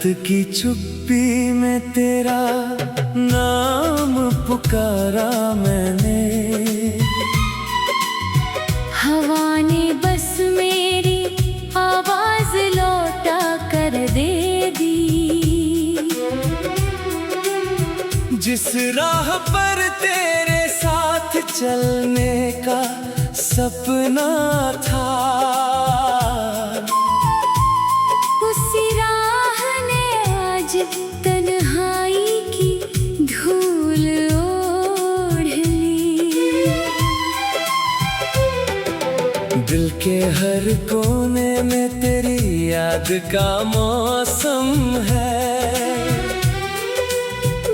की चुप्पी में तेरा नाम पुकारा मैंने। हवा ने बस मेरी आवाज लौटा कर दे दी। जिस राह पर तेरे साथ चलने का सपना था, उसी राह ने आज तन्हाई की धूल ओढ़ ली। दिल के हर कोने में तेरी याद का मौसम है।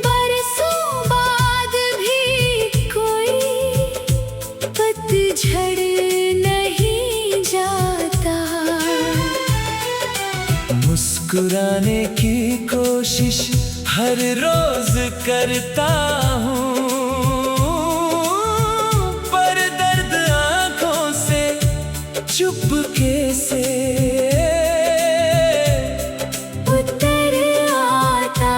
बरसों बाद भी कोई पतझड़ नहीं जाता। मुस्कुराने की कोशिश हर रोज करता हूँ, पर दर्द आंखों से चुपके से उतर आता।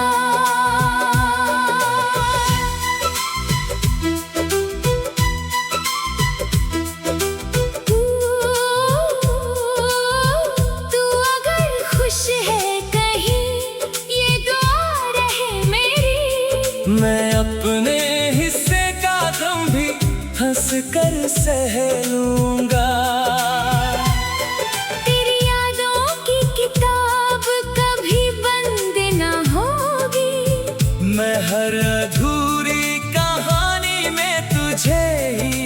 तू अगर खुश है कहीं, ये दुआ रहे मेरी। मैं अपने हिस्से का गम भी हंस कर सह लूंगा। तेरी यादों की किताब कभी बंद ना होगी। मैं हर अधूरी कहानी में तुझे ही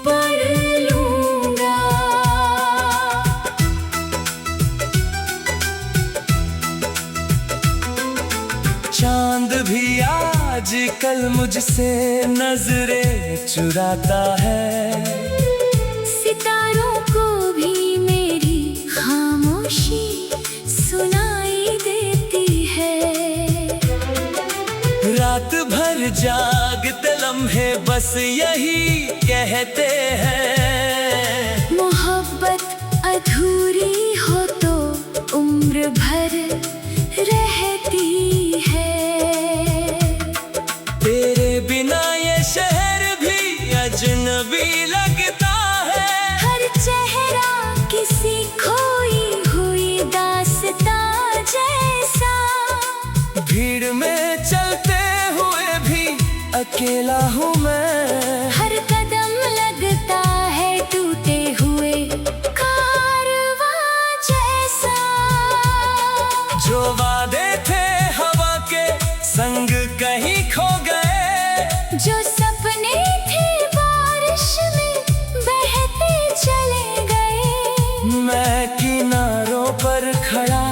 पढ़ लूंगा। चांद भी आजकल मुझसे नजरें चुराता है। सितारों को भी मेरी खामोशी सुनाई देती है। रात भर जागते लम्हे बस यही कहते हैं, मोहब्बत अधूरी हो तो उम्र भर रहती है। तेरे बिना ये शहर भी अजनबी लगता है। हर चेहरा किसी खोई हुई दास्तां जैसा। भीड़ में चलते हुए भी अकेला हूँ मैं। हर कदम लगता है टूटे हुए कारवां जैसा। जो वादे थे हवा के संग कहीं खो गए। जो सपने थे बारिश में बहते चले गए। मैं किनारों पर खड़ा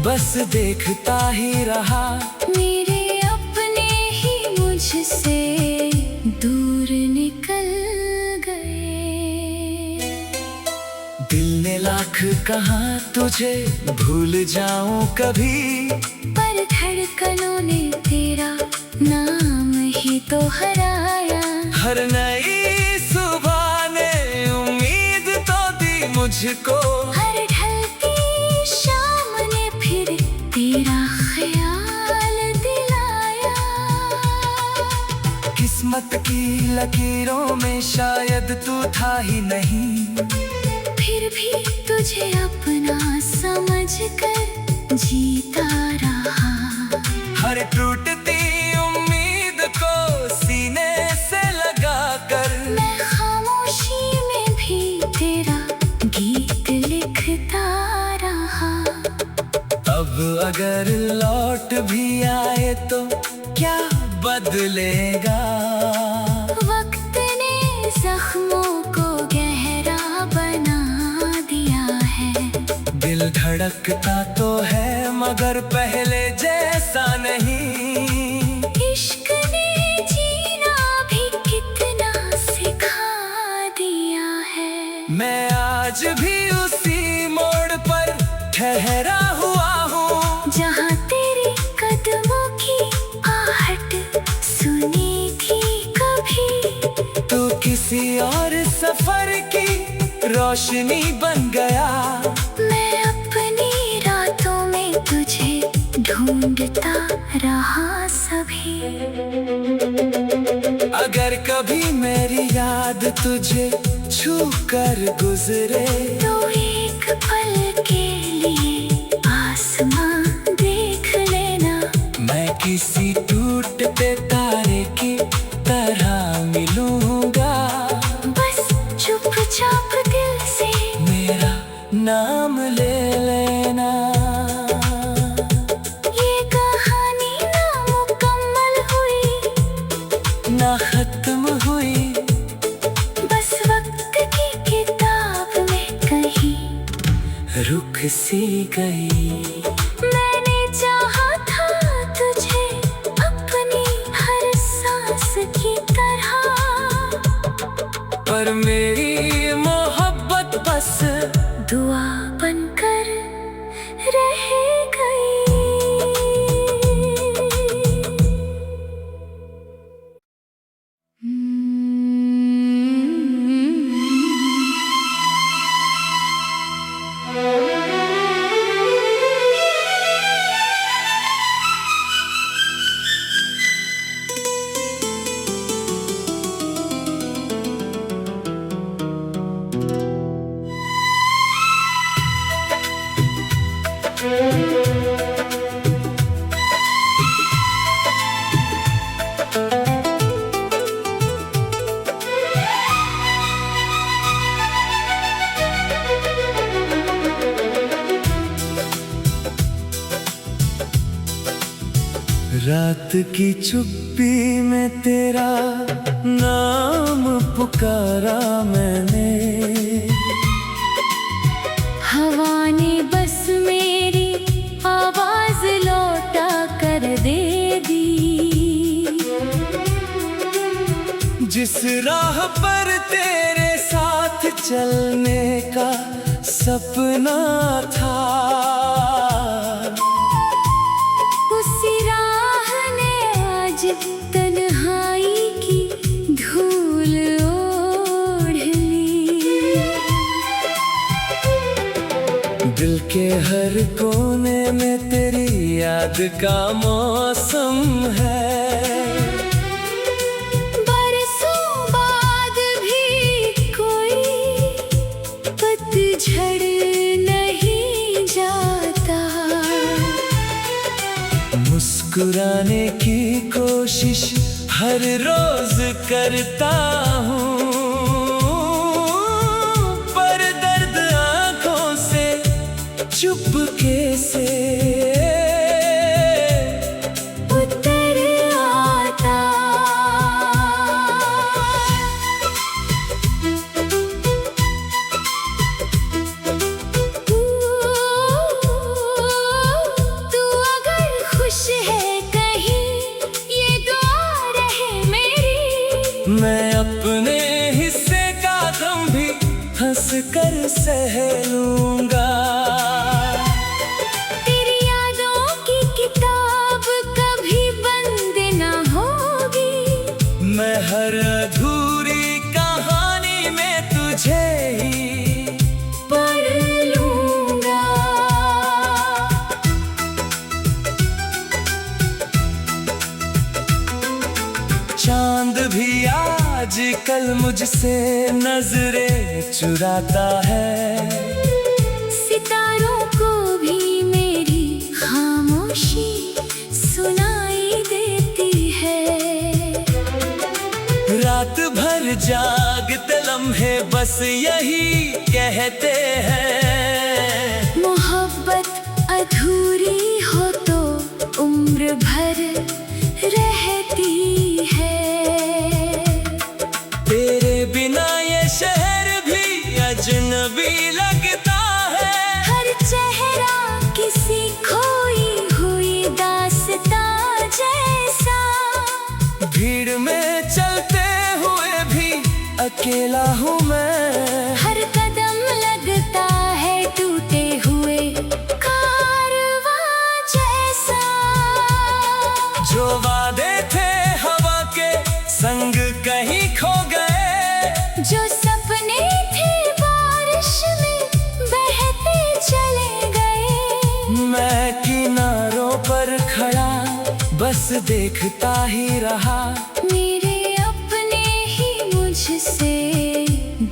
बस देखता ही रहा। मेरे अपने ही मुझसे दूर निकल गए। दिल ने लाख कहा तुझे भूल जाऊं कभी, पर धड़कनों ने तेरा नाम ही तो हराया। हर नई सुबह ने उम्मीद तो दी मुझको। हर ढलती शाम ने फिर तेरा ख्याल दिलाया। किस्मत की लकीरों में शायद तू था ही नहीं, फिर भी तुझे अपना समझकर जीता रहा। हर टूटती उम्मीद को सीने से लगाकर मैं खामोशी में भी तेरा गीत लिखता रहा। अब अगर लौट भी आए तो क्या बदलेगा। वक्त ने जख्मों को गहरा बना दिया है। दिल धड़कता तो है मगर पहले जैसा नहीं। इश्क ने जीना भी कितना सिखा दिया है। मैं आज भी उसी मोड़ पर ठहरा हुआ हूँ, जहाँ तेरे कदमों की आहट सुनी थी कभी। तू किसी और सफर की रोशनी बन गया। मैं अपनी रातों में तुझे चलता रहा सभी। अगर कभी मेरी याद तुझे छू कर गुजरे तो एक पल के लिए आसमां देख लेना। मैं किसी टूटते तारे की तरह मिलूंगा। बस चुपचाप दिल से मेरा नाम ले लेना। ये कहानी ना मुकम्मल हुई, ना खत्म हुई, बस वक्त की किताब में कहीं रुक सी गई। मैंने चाहा था तुझे अपनी हर सांस की तरह, पर मेरी मोहब्बत बस दुआ बनकर रह गई। रात की चुप्पी में तेरा नाम पुकारा मैंने। हवा ने बस मेरी आवाज लौटा कर दे दी। जिस राह पर तेरे साथ चलने का सपना था, उसी राह ने आज तन्हाई की धूल ओढ़ ली। दिल के हर कोने में तेरी याद का मौसम है। बरसों बाद भी कोई पतझड़ नहीं जाता। मुस्कुराने की कोशिश हर रोज करता हूँ, पर दर्द आंखों से चुपके से उतर आता। तू अगर खुश है कहीं, ये दुआ रहे मेरी। मैं अपने हिस्से का गम भी हंस कर सह लूंगा। तेरी यादों की किताब कभी बंद ना होगी। मैं हर अधूरी कहानी में तुझे ही पढ़ लूंगा। चांद भी आजकल मुझसे नजरें चुराता है। सितारों को भी मेरी खामोशी सुनाई देती है। रात भर जागते लम्हे बस यही कहते हैं। मोहब्बत अधूरी हो तो उम्र भर रहती है। तेरे बिना ये शहर भी अजनबी लगता है। हर चेहरा किसी खोई हुई दास्तां जैसा। भीड़ में चलते हुए भी अकेला हूँ मैं। हर कदम लगता है टूटे हुए कारवां जैसा। जो वादे थे हवा के संग कहीं खो गए। जो सपने थे बारिश में बहते चले गए। मैं किनारों पर खड़ा बस देखता ही रहा। मेरे अपने ही मुझसे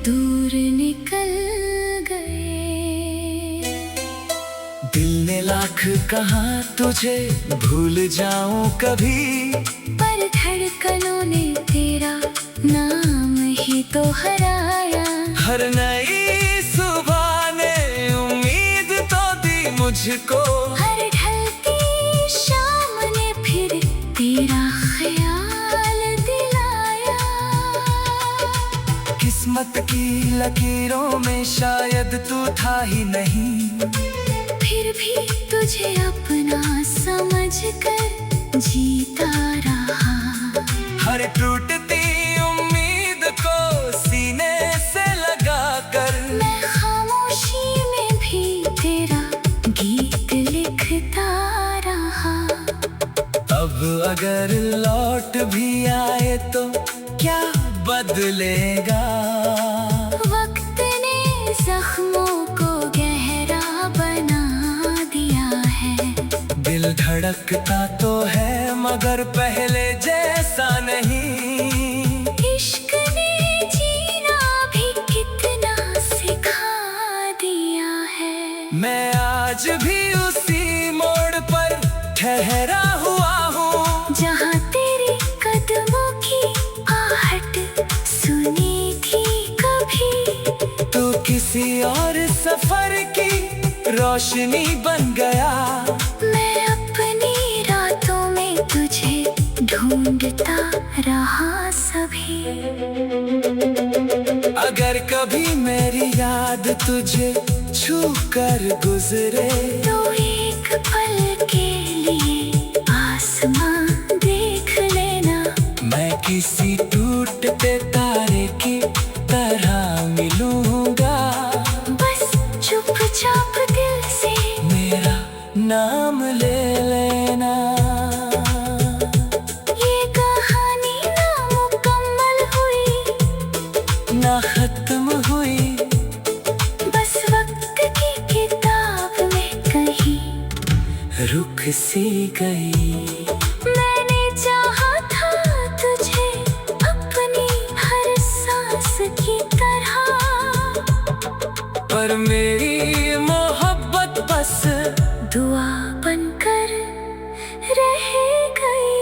दूर निकल गए। दिल ने लाख कहा तुझे भूल जाऊं कभी, पर धड़कनों ने तेरा नाम ही तो हराया। हर नई सुबह ने उम्मीद तो दी मुझको, हर ढलती शाम ने फिर तेरा ख्याल दिलाया। किस्मत की लकीरों में शायद तू था ही नहीं, फिर भी तुझे अपना समझकर जीता रहा। हर टूटती उम्मीद को सीने से लगाकर, मैं खामोशी में भी तेरा गीत लिखता रहा। अब अगर लौट भी आए तो क्या बदलेगा। वक्त ने जख्मों को गहरा बना दिया है। दिल धड़कता तो है मगर पहले जैसा नहीं। इश्क ने जीना भी कितना सिखा दिया है। मैं आज भी उसी मोड़ पर ठहरा हुआ हूँ, जहाँ तेरी कदमों की आहट सुनी थी कभी। तू किसी और सफर की रोशनी बन गया। मैं अपनी रातों में तुझे ढूंढता रहा सभी। अगर कभी मेरी याद तुझे छू कर गुजरे, तो एक पल के लिए आसमां देख लेना। मैं किसी टूटते तारे की तरह मिलूंगा। बस चुपचाप दिल से मेरा नाम ले लेना। ये कहानी ना मुकम्मल हुई, ना खत्म हुई, बस वक्त की किताब में कहीं रुक सी गई। मैंने चाहा था तुझे अपनी हर सांस की तरह, पर मेरी मोहब्बत बस दुआ बनकर रह गई।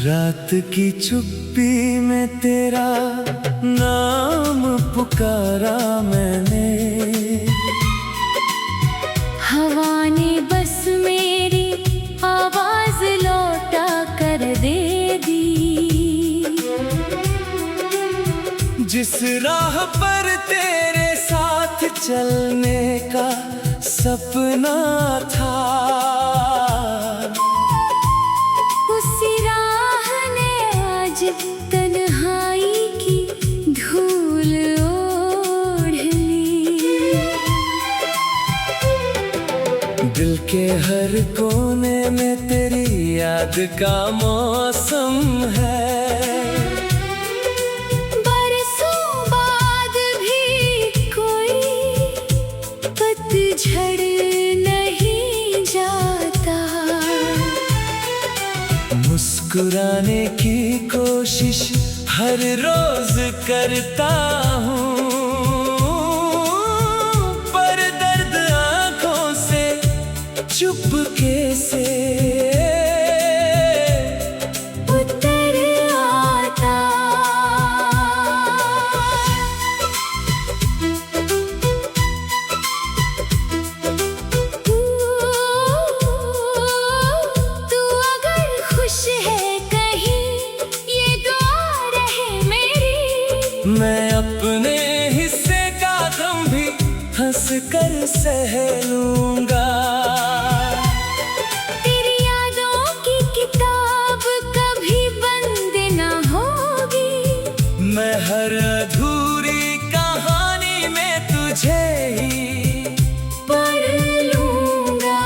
रात की चुप्पी में तेरा नाम पुकारा मैंने। हवा ने बस मेरी आवाज लौटा कर दे दी। जिस राह पर तेरे साथ चलने का सपना था, उसी राह ने आज तन्हाई की धूल ओढ़ ली। दिल के हर कोने में तेरी याद का मौसम है। बरसों बाद भी कोई पतझड़ नहीं जाता। मुस्कुराने की कोशिश हर रोज करता हूँ, पर दर्द आंखों से चुपके से उतर आता। सह लूंगा। तेरी यादों की किताब कभी बंद ना होगी। मैं हर अधूरी कहानी में तुझे ही पढ़ लूंगा।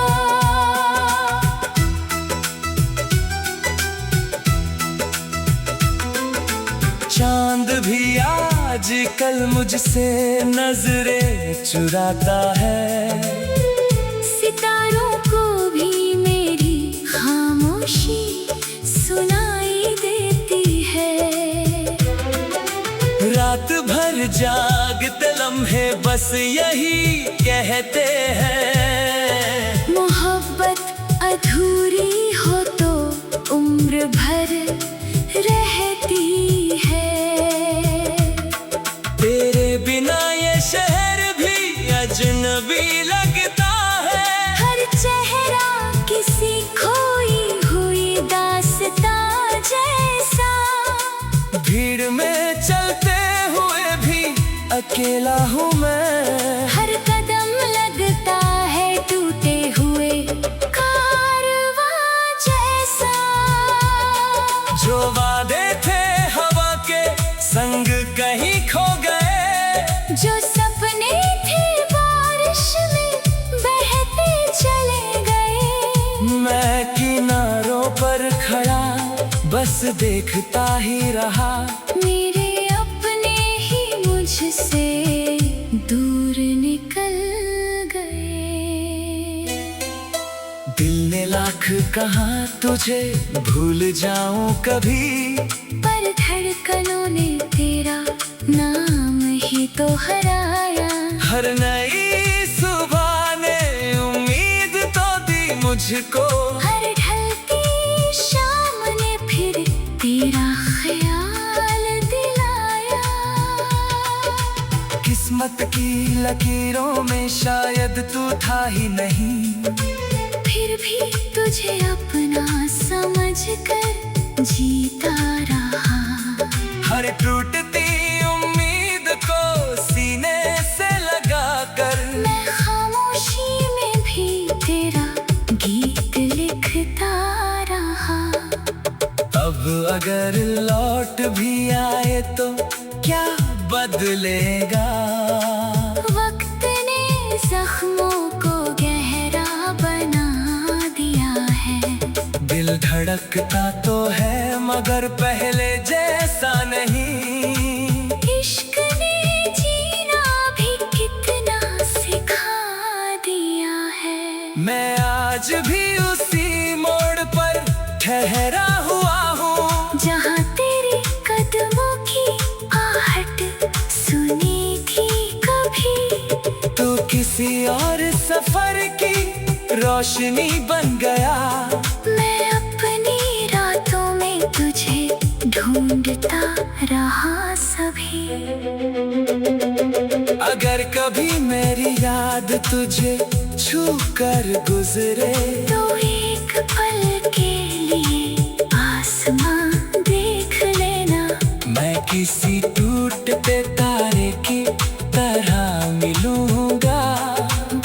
चांद भी आजकल मुझसे नजरें चुराता है। सितारों को भी मेरी खामोशी सुनाई देती है। रात भर जागते लम्हे बस यही कहते हैं। मोहब्बत अधूरी हो तो उम्र भर रहती है। तेरे बिना ये शहर भी अजनबी लगता है। हर चेहरा किसी खोई हुई दास्तां जैसा। भीड़ में चलते हुए भी अकेला हूँ मैं। हर कदम लगता है टूटे हुए कारवां जैसा। जो वादे थे हवा के संग कहीं खो गए। जो सपने थे बारिश में बहते चले गए। मैं किनारों पर खड़ा बस देखता ही रहा। मेरे अपने ही मुझसे दूर निकल गए। दिल ने लाख कहा तुझे भूल जाऊं कभी। पर धड़कनों ने तेरा नाम ही तो हराया। हर नई सुबह ने उम्मीद तो दी मुझको। हर ढलती शाम ने फिर तेरा ख्याल दिलाया। किस्मत की लकीरों में शायद तू था ही नहीं। फिर भी तुझे अपना समझकर जीता रहा। हर टूटती उम्मीद को सीने से लगाकर मैं खामोशी में भी तेरा गीत लिखता रहा। अब अगर लौट भी आए तो क्या बदलेगा। वक्त ने जख्मों को गहरा बना दिया है। दिल धड़कता तो है मगर पहले जैसा नहीं। इश्क ने जीना भी कितना सिखा दिया है। मैं आज भी उसी मोड़ पर ठहरा हुआ हूँ। जहाँ तेरे कदमों की आहट सुनी थी कभी। तू किसी और सफर की रोशनी बन गया। मैं अपनी रातों में तुझे ढूंढता रहा सभी। अगर कभी मेरी याद तुझे छू कर गुजरे तो एक पल के लिए आसमां देख लेना। मैं किसी टूटते तारे की तरह मिलूंगा।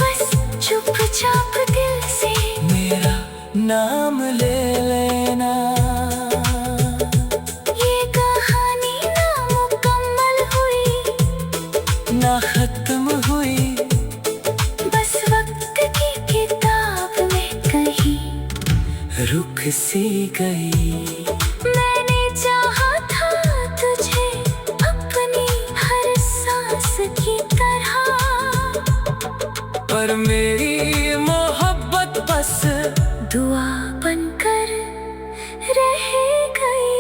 बस चुपचाप दिल से मेरा नाम ले लेना। ये कहानी ना मुकम्मल हुई ना खत्म हुई। बस वक्त की किताब में कहीं रुक सी गई। मैंने चाहा था तुझे अपनी हर सांस की तरह। पर मेरी मोहब्बत बस दुआ बनकर रह गई।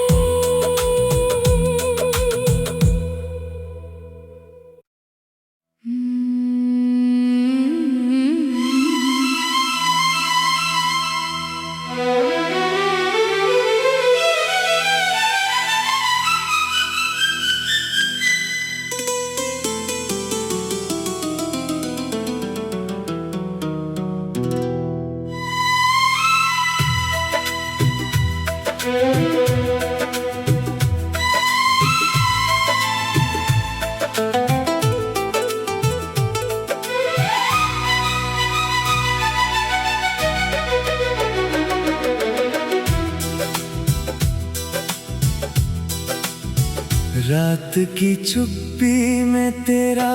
रात की चुप्पी में तेरा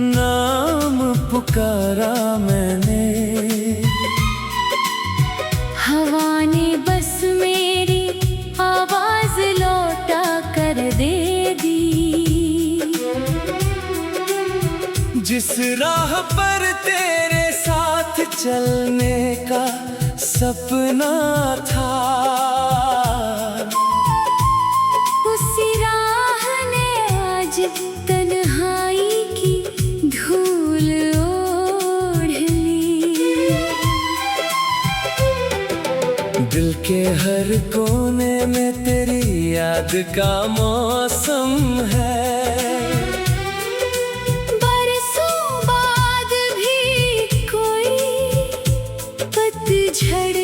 नाम पुकारा मैंने, हवा ने बस मेरी आवाज लौटा कर दे दी। जिस राह पर तेरे साथ चलने का सपना था, उसी राह ने आज तन्हाई की धूल ओढ़ ली। दिल के हर कोने में तेरी याद का मौसम है। बरसों बाद भी कोई पतझड़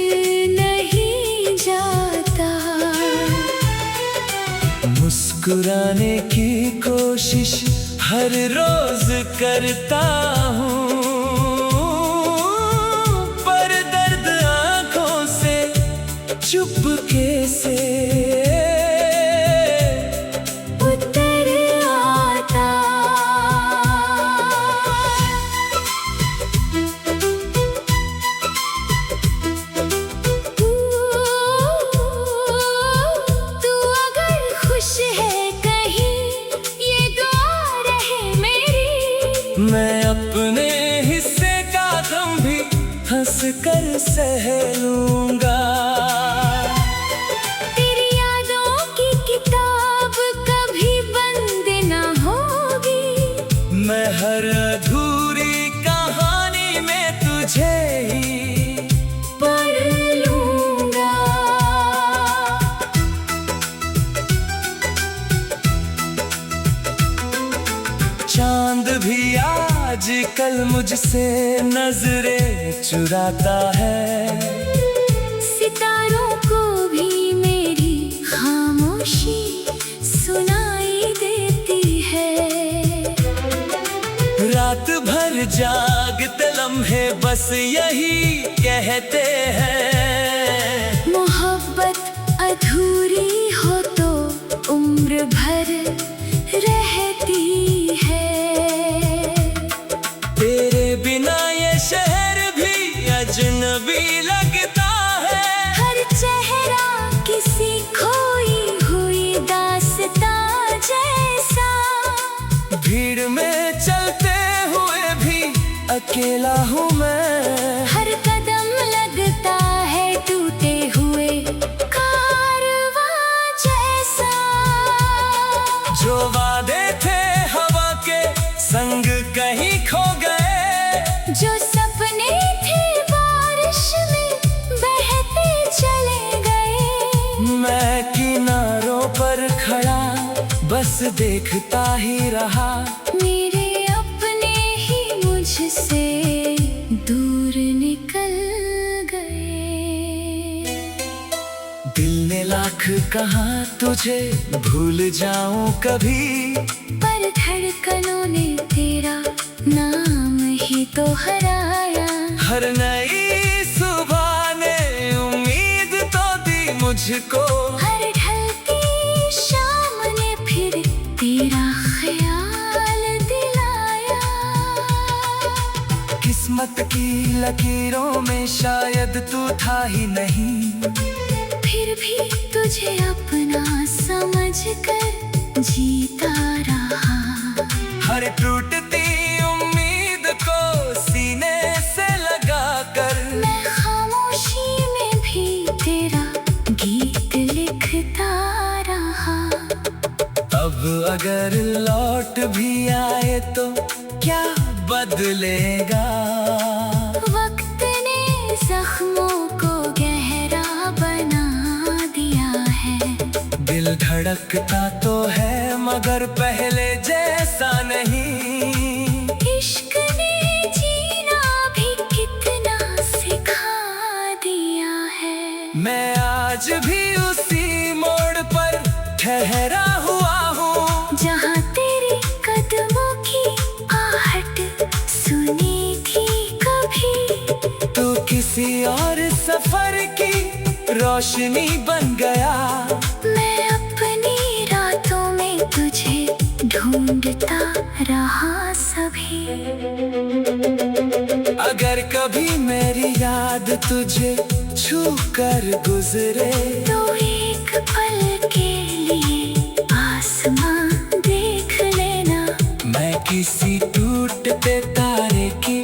नहीं जाता। मुस्कुराने की कोशिश हर रोज करता हूँ, पर दर्द आँखों से चुपके से उतर आता। तू अगर खुश है कहीं, ये दुआ रहे मेरी। मैं अपने हिस्से का गम भी हंस कर सह लूंगा। तेरी यादों की किताब कभी बंद ना होगी। मैं हर अधूरी कहानी में तुझे ही पढ़ लूंगा। चांद भी आजकल मुझसे नजरें चुराता है। सितारों को भी मेरी खामोशी सुनाई देती है। रात भर जागते लम्हे बस यही कहते हैं, मोहब्बत अधूरी हो तो उम्र भर रहती है। तेरे बिना ये शहर भी अजनबी लगता है। हर चेहरा किसी खोई हुई दास्तां जैसा। भीड़ में चलते हुए भी अकेला हूँ मैं। हर कदम लगता है टूटे हुए कारवां जैसा। जो वादे थे हवा के संग कहीं खो गए, जो सपने थे बारिश में बहते चले गए। मैं किनारों पर खड़ा बस देखता ही रहा। मेरे अपने ही मुझसे दूर निकल गए। दिल ने लाख कहा तुझे भूल जाऊं कभी, पर धड़कनों ने तेरा नाम ही तो हराया। हर नई सुबह ने उम्मीद तो दी मुझको। हर ढलती शाम ने फिर तेरा ख्याल दिलाया। किस्मत की लकीरों में शायद तू था ही नहीं, फिर भी तुझे अपना समझ कर जीता रहा। हर टूटती उम्मीद को सीने से लगा कर मैं खामोशी में भी तेरा गीत लिखता रहा। अब अगर लौट भी आए तो क्या बदलेगा। वक्त ने जख्मों को गहरा बना दिया है। दिल धड़कता तो है मगर पहले जैसा नहीं। इश्क ने जीना भी कितना सिखा दिया है। मैं आज भी उसी मोड़ पर ठहरा हुआ हूँ, जहाँ तेरी कदमों की आहट सुनी थी कभी। तू किसी और सफर की रोशनी बन गया। मैं अपनी रातों में तुझ ढूंढता रहा सभी। अगर कभी मेरी याद तुझे छू कर गुजरे, तो एक पल के लिए आसमां देख लेना। मैं किसी टूटते तारे की